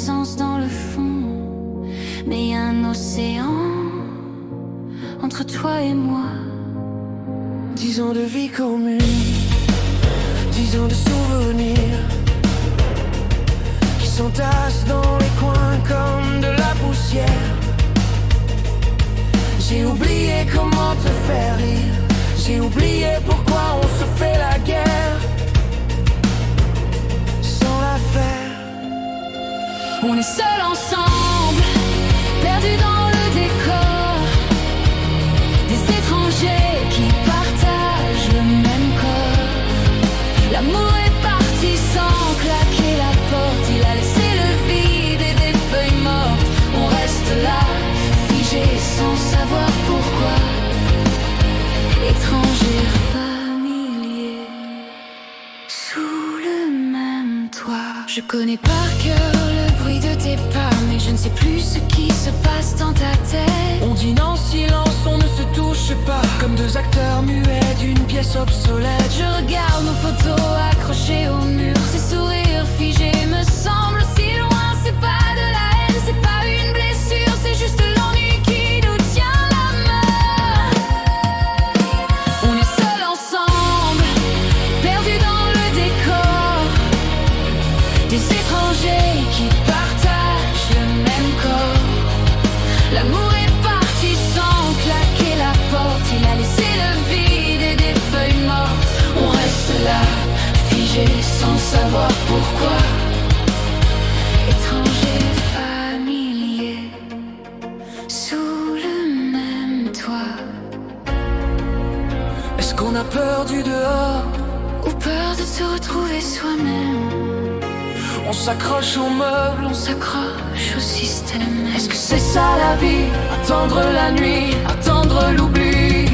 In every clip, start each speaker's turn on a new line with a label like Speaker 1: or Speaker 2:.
Speaker 1: sens dans le fond, mais y a un océan entre toi et moi.
Speaker 2: 10 ans de vie commune, 10 ans de souvenirs qui s'entassent dans les coins comme de la poussière. J'ai oublié comment te faire rire, j'ai oublié pourquoi on se fait la guerre sans la faire.
Speaker 1: On est seuls ensemble, perdus dans le décor, des étrangers qui partagent le même corps. L'amour est parti sans claquer la porte, il a laissé le vide et des feuilles mortes. On reste là, figés sans savoir pourquoi, étrangers familiers, sous le même toit. Je connais par cœur le bruit de tes pas, mais je ne sais plus ce qui se passe dans ta tête.
Speaker 2: On dîne en silence, on ne se touche pas, comme deux acteurs muets d'une pièce obsolète.
Speaker 1: Je regarde nos photos accrochées au mur, ces sourires figés me semblent si loin. C'est pas de la haine, c'est pas une blessure, c'est juste l'ennui qui nous tient la main. On est seuls ensemble, perdus dans le décor, des étrangers qui partagent le même corps. L'amour est parti sans claquer la porte, il a laissé le vide et des feuilles mortes. On reste là, figés sans savoir pourquoi, étrangers familiers, sous le même toit.
Speaker 2: Est-ce qu'on a peur du dehors,
Speaker 1: Ou peur de se retrouver soi-même,
Speaker 2: on s'accroche aux meubles,
Speaker 1: on s'accroche au système.
Speaker 2: Est-ce que c'est ça la vie? Attendre la nuit, attendre l'oubli.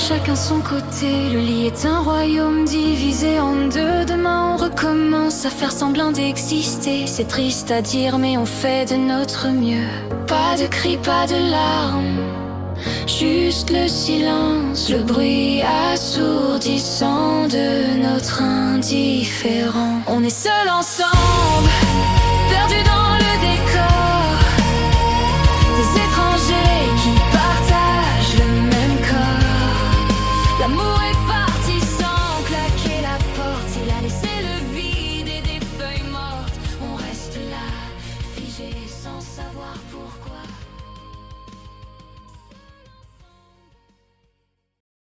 Speaker 1: Chacun son côté, le lit est un royaume divisé en deux. Demain on recommence à faire semblant d'exister. C'est triste à dire mais on fait de notre mieux. Pas de cris, pas de larmes, juste le silence, le bruit assourdissant de notre indifférent. On est seuls ensemble,